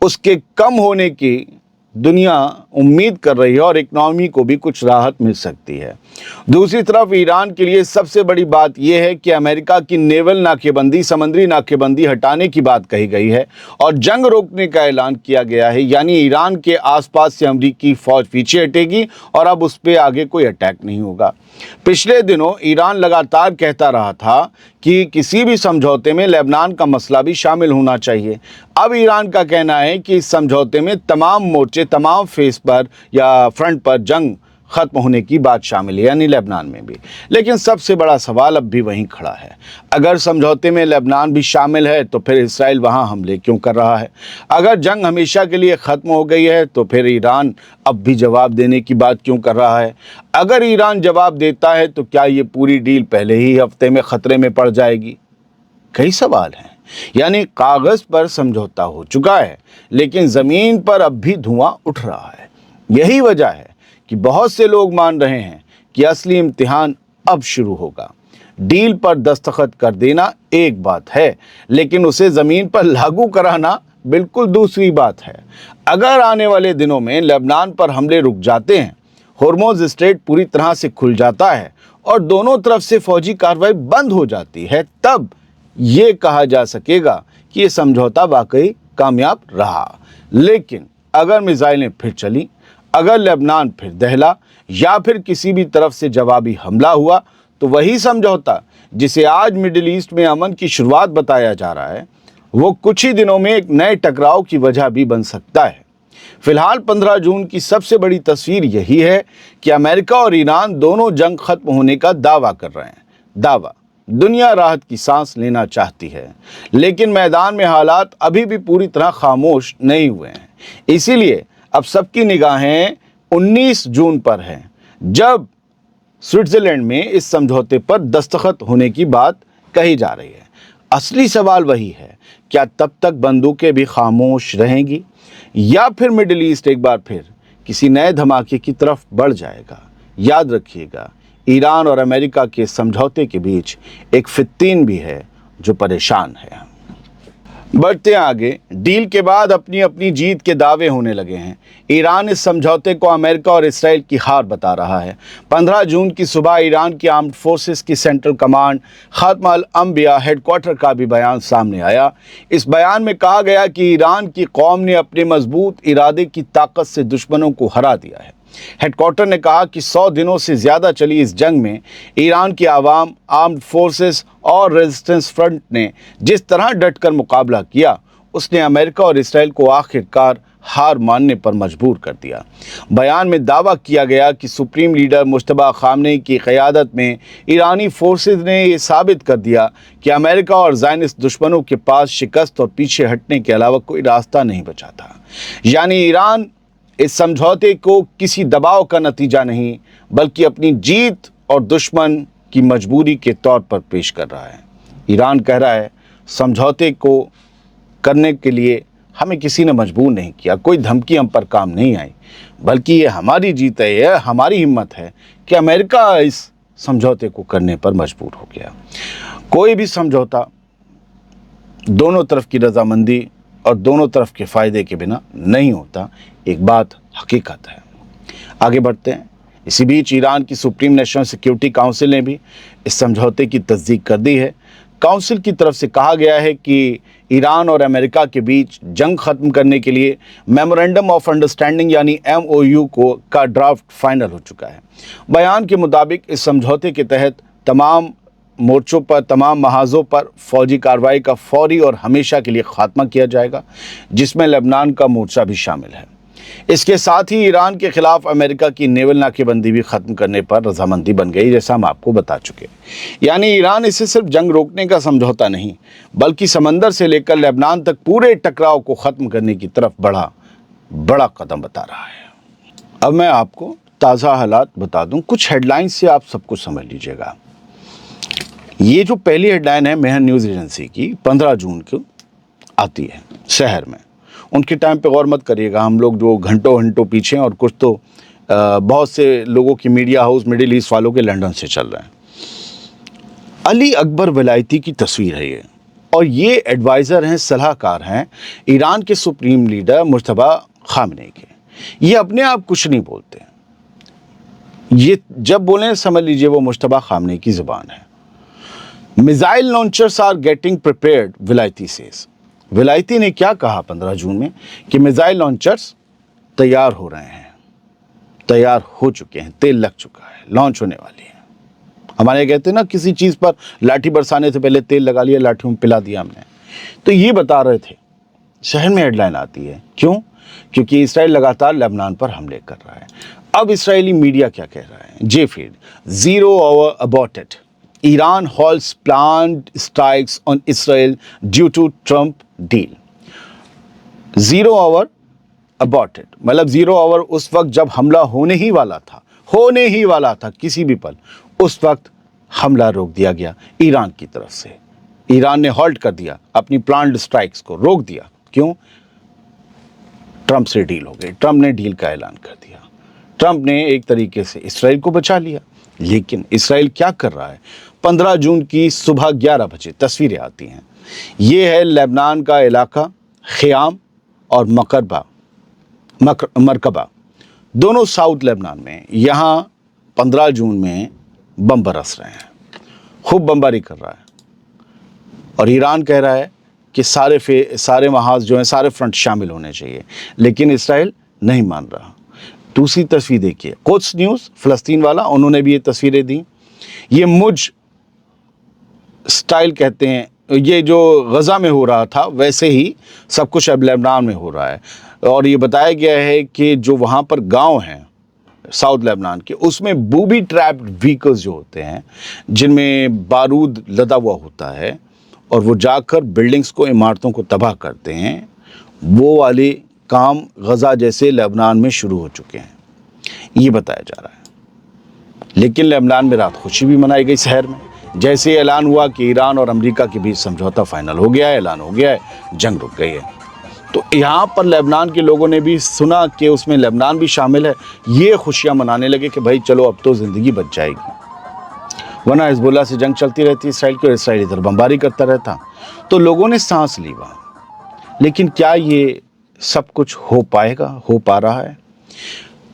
اس کے کم ہونے کی دنیا امید کر رہی ہے اور اکنامی کو بھی کچھ راحت مل سکتی ہے۔ دوسری طرف ایران کے لیے سب سے بڑی بات یہ ہے کہ امریکہ کی نیول ناکے بندی، سمندری ناکے بندی ہٹانے کی بات کہی گئی ہے اور جنگ روکنے کا اعلان کیا گیا ہے، یعنی ایران کے آس پاس سے امریکی فوج پیچھے ہٹے گی اور اب اس پہ آگے کوئی اٹیک نہیں ہوگا۔ پچھلے دنوں ایران لگاتار کہتا رہا تھا کہ کسی بھی سمجھوتے میں لبنان کا مسئلہ بھی شامل ہونا چاہیے۔ اب ایران کا کہنا ہے کہ اس سمجھوتے میں تمام مورچے، تمام فیس پر یا فرنٹ پر جنگ ختم ہونے کی بات شامل ہے، یعنی لبنان میں بھی۔ لیکن سب سے بڑا سوال اب بھی وہیں کھڑا ہے، اگر سمجھوتے میں لبنان بھی شامل ہے تو پھر اسرائیل وہاں حملے کیوں کر رہا ہے؟ اگر جنگ ہمیشہ کے لیے ختم ہو گئی ہے تو پھر ایران اب بھی جواب دینے کی بات کیوں کر رہا ہے؟ اگر ایران جواب دیتا ہے تو کیا یہ پوری ڈیل پہلے ہی ہفتے میں خطرے میں پڑ جائے گی؟ کئی سوال ہیں، یعنی کاغذ پر سمجھوتا ہو چکا ہے لیکن زمین پر اب بھی دھواں اٹھ رہا ہے۔ یہی وجہ ہے کہ بہت سے لوگ مان رہے ہیں کہ اصلی امتحان اب شروع ہوگا۔ ڈیل پر دستخط کر دینا ایک بات ہے لیکن اسے زمین پر لاگو کرانا بالکل دوسری بات ہے۔ اگر آنے والے دنوں میں لبنان پر حملے رک جاتے ہیں، ہرمز اسٹریٹ پوری طرح سے کھل جاتا ہے اور دونوں طرف سے فوجی کارروائی بند ہو جاتی ہے، تب یہ کہا جا سکے گا کہ یہ سمجھوتا واقعی کامیاب رہا۔ لیکن اگر میزائلیں پھر چلیں، اگر لبنان پھر دہلا یا پھر کسی بھی طرف سے جوابی حملہ ہوا تو وہی سمجھوتا جسے آج مڈل ایسٹ میں امن کی شروعات بتایا جا رہا ہے، وہ کچھ ہی دنوں میں ایک نئے ٹکراؤ کی وجہ بھی بن سکتا ہے۔ فی الحال 15 جون کی سب سے بڑی تصویر یہی ہے کہ امریکہ اور ایران دونوں جنگ ختم ہونے کا دعویٰ کر رہے ہیں۔ دعویٰ دنیا راحت کی سانس لینا چاہتی ہے لیکن میدان میں حالات ابھی بھی پوری طرح خاموش نہیں ہوئے ہیں۔ اسی لیے اب سب کی نگاہیں 19 جون پر ہیں جب سوئٹزرلینڈ میں اس سمجھوتے پر دستخط ہونے کی بات کہی جا رہی ہے۔ اصلی سوال وہی ہے، کیا تب تک بندوقیں بھی خاموش رہیں گی یا پھر مڈل ایسٹ ایک بار پھر کسی نئے دھماکے کی طرف بڑھ جائے گا؟ یاد رکھیے گا، ایران اور امریکہ کے سمجھوتے کے بیچ ایک فتین بھی ہے جو پریشان ہے۔ بڑھتے آگے، ڈیل کے بعد اپنی اپنی جیت کے دعوے ہونے لگے ہیں۔ ایران اس سمجھوتے کو امریکہ اور اسرائیل کی ہار بتا رہا ہے۔ 15 جون کی صبح ایران کی آرمڈ فورسز کی سینٹرل کمانڈ خاتمہ الانبیاء ہیڈ کوارٹر کا بھی بیان سامنے آیا۔ اس بیان میں کہا گیا کہ ایران کی قوم نے اپنے مضبوط ارادے کی طاقت سے دشمنوں کو ہرا دیا ہے۔ ہیڈ کوارٹر نے کہا کہ 100 دنوں سے زیادہ چلی اس جنگ میں ایران کی عوام، آرمڈ فورسز اور ریزسٹنس فرنٹ نے جس طرح ڈٹ کر مقابلہ کیا، اس نے امریکہ اور اسرائیل کو آخرکار ہار ماننے پر مجبور کر دیا۔ بیان میں دعویٰ کیا گیا کہ سپریم لیڈر مجتبیٰ خامنئی کی قیادت میں ایرانی فورسز نے یہ ثابت کر دیا کہ امریکہ اور زائنسٹ دشمنوں کے پاس شکست اور پیچھے ہٹنے کے علاوہ کوئی راستہ نہیں بچا تھا۔ یعنی ایران اس سمجھوتے کو کسی دباؤ کا نتیجہ نہیں بلکہ اپنی جیت اور دشمن کی مجبوری کے طور پر پیش کر رہا ہے۔ ایران کہہ رہا ہے سمجھوتے کو کرنے کے لیے ہمیں کسی نے مجبور نہیں کیا، کوئی دھمکی ہم پر کام نہیں آئی، بلکہ یہ ہماری جیت ہے، یہ ہماری ہمت ہے کہ امریکہ اس سمجھوتے کو کرنے پر مجبور ہو گیا۔ کوئی بھی سمجھوتا دونوں طرف کی رضامندی اور دونوں طرف کے فائدے کے بنا نہیں ہوتا، ایک بات حقیقت ہے۔ آگے بڑھتے ہیں۔ اسی بیچ ایران کی سپریم نیشنل سیکیورٹی کونسل نے بھی اس سمجھوتے کی تصدیق کر دی ہے۔ کونسل کی طرف سے کہا گیا ہے کہ ایران اور امریکہ کے بیچ جنگ ختم کرنے کے لیے میمورنڈم آف انڈرسٹینڈنگ یعنی MOU کا ڈرافٹ فائنل ہو چکا ہے۔ بیان کے مطابق اس سمجھوتے کے تحت تمام مورچوں پر، تمام محاذوں پر فوجی کارروائی کا فوری اور ہمیشہ کے لیے خاتمہ کیا جائے گا، جس میں لبنان کا مورچہ بھی شامل ہے۔ اس کے ساتھ ہی ایران کے خلاف امریکہ کی نیول ناکے بندی بھی ختم کرنے پر رضامندی بن گئی، جیسا ہم آپ کو بتا چکے۔ یعنی ایران اسے صرف جنگ روکنے کا سمجھوتا نہیں بلکہ سمندر سے لے کر لبنان تک پورے ٹکراؤ کو ختم کرنے کی طرف بڑا قدم بتا رہا ہے۔ اب میں آپ کو تازہ حالات بتا دوں، کچھ ہیڈ لائنز سے آپ سب کچھ سمجھ لیجئے گا۔ یہ جو پہلی ہیڈ لائن ہے مہر نیوز ایجنسی کی، 15 جون کو آتی ہے شہر میں۔ ان کے ٹائم پہ غور مت کریے گا، ہم لوگ جو گھنٹوں پیچھے ہیں اور کچھ تو بہت سے لوگوں کی میڈیا ہاؤس مڈل ایسٹ والوں کے لنڈن سے چل رہے ہیں۔ علی اکبر ولایتی کی تصویر ہے یہ، اور یہ ایڈوائزر ہیں، صلاح کار ہیں ایران کے سپریم لیڈر مجتبیٰ خامنئی کے۔ یہ اپنے آپ کچھ نہیں بولتے، یہ جب بولیں سمجھ لیجئے وہ مجتبیٰ خامنئی کی زبان ہے۔ Missile launchers are getting prepared, Velayati says. Velayati نے کیا کہا 15 جون میں کہ میزائل لانچرز تیار ہو رہے ہیں، تیار ہو چکے ہیں، تیل لگ چکا ہے، لانچ ہونے والی ہے۔ ہمارے کہتے ہیں نا کسی چیز پر لاٹھی برسانے سے پہلے تیل لگا لیا، لاٹھیوں میں پلا دیا ہم نے، تو یہ بتا رہے تھے۔ شہر میں ہیڈ لائن آتی ہے، کیوں؟ کیونکہ اسرائیل لگاتار لبنان پر حملے کر رہا ہے۔ اب اسرائیلی میڈیا کیا کہہ رہا ہے؟ J feed, 0 hour aborted. Iran halts planned strikes on Israel due to Trump deal. 0 hour aborted مطلب 0 hour اس وقت جب حملہ ہونے ہی والا تھا کسی بھی پل، اس وقت حملہ روک دیا گیا ایران کی طرف سے۔ ایران نے ہالٹ کر دیا، اپنی پلانڈ سٹرائکس کو روک دیا۔ کیوں؟ ٹرمپ سے ڈیل ہو گئی، ٹرمپ نے ڈیل کا اعلان کر دیا، ٹرمپ نے ایک طریقے سے اسرائیل کو بچا لیا۔ لیکن اسرائیل کیا کر رہا ہے؟ 15 جون کی صبح 11 بجے تصویریں آتی ہیں، یہ ہے لبنان کا علاقہ خیام اور مرکبہ، دونوں ساؤتھ لبنان میں۔ یہاں 15 جون میں بم برس رہے ہیں، خوب بمباری کر رہا ہے، اور ایران کہہ رہا ہے کہ سارے محاذ جو ہیں، سارے فرنٹ شامل ہونے چاہیے، لیکن اسرائیل نہیں مان رہا۔ دوسری تصویر دیکھیے، قدس نیوز فلسطین والا، انہوں نے بھی یہ تصویریں دیں۔ یہ مجھ سٹائل کہتے ہیں، یہ جو غزہ میں ہو رہا تھا ویسے ہی سب کچھ اب لبنان میں ہو رہا ہے، اور یہ بتایا گیا ہے کہ جو وہاں پر گاؤں ہیں ساؤتھ لبنان کے، اس میں بوبی ٹریپڈ وہیکلز جو ہوتے ہیں جن میں بارود لدا ہوا ہوتا ہے، اور وہ جا کر بلڈنگز کو، عمارتوں کو تباہ کرتے ہیں، وہ والے کام غزہ جیسے لبنان میں شروع ہو چکے ہیں، یہ بتایا جا رہا ہے۔ لیکن لبنان میں رات خوشی بھی منائی گئی شہر میں، جیسے اعلان ہوا کہ ایران اور امریکہ کے بیچ سمجھوتا فائنل ہو گیا ہے، اعلان ہو گیا ہے، جنگ رک گئی ہے۔ تو یہاں پر لبنان کے لوگوں نے بھی سنا کہ اس میں لبنان بھی شامل ہے، یہ خوشیاں منانے لگے کہ بھائی چلو اب تو زندگی بچ جائے گی، ورنہ حزب اللہ سے جنگ چلتی رہتی اسرائیل کی، اور اسرائیل ادھر بمباری کرتا رہتا۔ تو لوگوں نے سانس لی وہاں، لیکن کیا یہ سب کچھ ہو پائے گا، ہو پا رہا ہے؟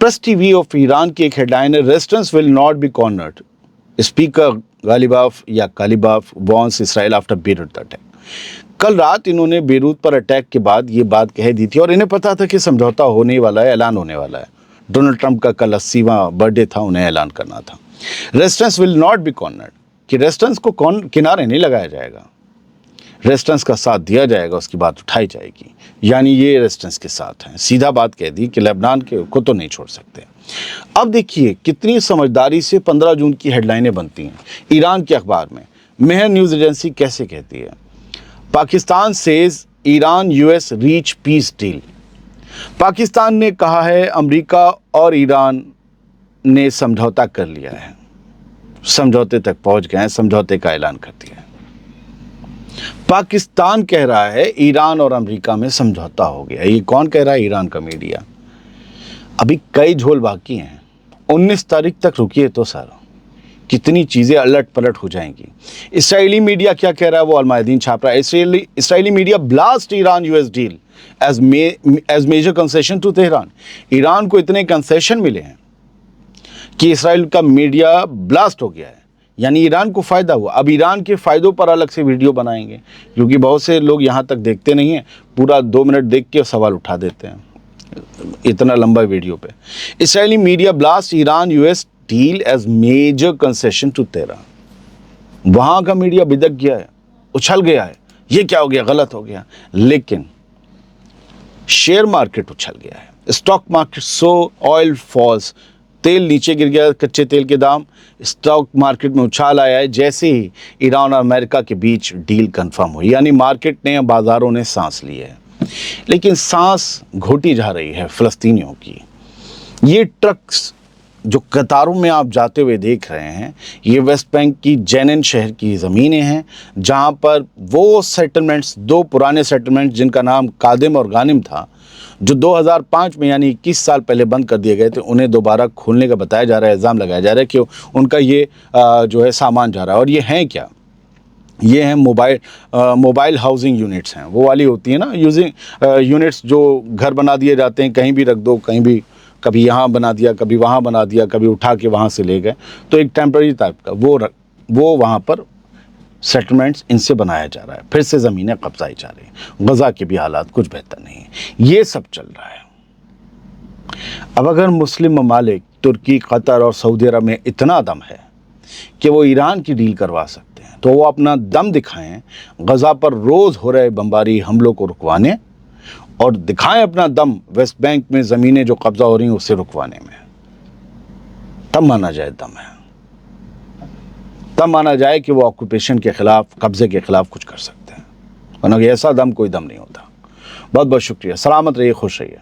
پریس ٹی وی آف ایران کی ایک ہیڈ لائن ہے، restraint will not be cornered, speaker Ghalibaf warns Israel after Beirut attack. کل رات انہوں نے بیروت پر اٹیک کے بعد یہ بات کہہ دی تھی، اور انہیں پتا تھا کہ سمجھوتا ہونے والا ہے، اعلان ہونے والا ہے۔ ڈونلڈ ٹرمپ کا کل 80واں برتھ ڈے تھا، انہیں اعلان کرنا تھا۔ ریسٹرنس ول ناٹ بی کارنرڈ، کہ ریسٹرنس کو کنارے نہیں لگایا جائے گا، ریسٹرنس کا ساتھ دیا جائے گا، اس کی بات اٹھائی جائے گی، یعنی یہ ریسٹرنس کے ساتھ ہیں، سیدھا بات کہہ دی کہ لبنان کو تو نہیں چھوڑ سکتے۔ اب دیکھیے کتنی سمجھداری سے 15 جون کی ہیڈ لائنیں بنتی ہیں ایران کے اخبار میں۔ مہر نیوز ایجنسی کیسے کہتی ہے؟ Pakistan says Iran U S reach peace deal. Pakistan نے کہا ہے امریکہ اور ایران نے سمجھوتا کر لیا ہے، سمجھوتے تک پہنچ گئے ہیں، سمجھوتے کا اعلان کر دیا ہے۔ پاکستان کہہ رہا ہے ایران اور امریکہ میں سمجھوتا ہو گیا۔ یہ کون کہہ رہا ہے؟ ایران کا میڈیا۔ ابھی کئی جھول باقی ہیں، 19 تاریخ تک رکیے تو سر، کتنی چیزیں الٹ پلٹ ہو جائیں گی۔ اسرائیلی میڈیا کیا کہہ رہا ہے؟ وہ المایدین چھاپ رہا ہے۔ Israeli media blast Iran U S deal as major concession to Tehran. Iran کو اتنے کنسیشن ملے ہیں کہ اسرائیل کا میڈیا بلاسٹ ہو گیا ہے، یعنی ایران کو فائدہ ہوا۔ اب ایران کے فائدوں پر الگ سے ویڈیو بنائیں گے، کیونکہ بہت سے لوگ یہاں تک دیکھتے نہیں ہیں، پورا 2 منٹ دیکھ کے سوال اٹھا دیتے ہیں اتنا لمبا ویڈیو پہ۔ Israeli media blast Iran U S deal as major concession to Tehran. وہاں کا میڈیا بدک گیا ہے، اچھل گیا ہے، یہ کیا ہو گیا، غلط ہو گیا۔ لیکن شیئر مارکیٹ اچھل گیا ہے، اسٹاک مارکیٹ آئل فالز، تیل نیچے گر گیا، کچے تیل کے دام، اسٹاک مارکیٹ میں اچھال آیا ہے جیسے ہی ایران اور امریکہ کے بیچ ڈیل کنفرم ہوئی، یعنی مارکیٹ نے، بازاروں نے سانس لی ہے۔ لیکن سانس گھوٹی جا رہی ہے فلسطینیوں کی۔ یہ ٹرکس جو قطاروں میں آپ جاتے ہوئے دیکھ رہے ہیں، یہ ویسٹ بینک کی جینن شہر کی زمینیں ہیں، جہاں پر وہ سیٹلمنٹس، 2 پرانے سیٹلمنٹس جن کا نام قادم اور غانم تھا، جو 2005 میں یعنی 21 سال پہلے بند کر دیے گئے تھے، انہیں دوبارہ کھولنے کا بتایا جا رہا ہے، الزام لگایا جا رہا ہے کہ ان کا یہ جو ہے سامان جا رہا ہے۔ اور یہ ہیں کیا؟ یہ ہیں موبائل ہاؤسنگ یونٹس ہیں، وہ والی ہوتی ہیں نا یونٹس جو گھر بنا دیے جاتے ہیں، کہیں بھی رکھ دو، کہیں بھی، کبھی یہاں بنا دیا، کبھی وہاں بنا دیا، کبھی اٹھا کے وہاں سے لے گئے، تو ایک ٹیمپرری ٹائپ کا وہ وہاں پر سیٹلمنٹس ان سے بنایا جا رہا ہے، پھر سے زمینیں قبضائی جا رہی ہیں، غزہ کے بھی حالات کچھ بہتر نہیں ہیں، یہ سب چل رہا ہے۔ اب اگر مسلم ممالک ترکی، قطر اور سعودی عرب میں اتنا دم ہے کہ وہ ایران کی ڈیل کروا سکتے ہیں، تو وہ اپنا دم دکھائیں غزہ پر روز ہو رہے بمباری حملوں کو رکوانے، اور دکھائیں اپنا دم ویسٹ بینک میں زمینیں جو قبضہ ہو رہی ہیں اسے رکوانے میں، تب مانا جائے دم ہے، تب مانا جائے کہ وہ آکوپیشن کے خلاف، قبضے کے خلاف کچھ کر سکتے ہیں، ورنہ ایسا دم کوئی دم نہیں ہوتا۔ بہت بہت شکریہ، سلامت رہیے، خوش رہیے۔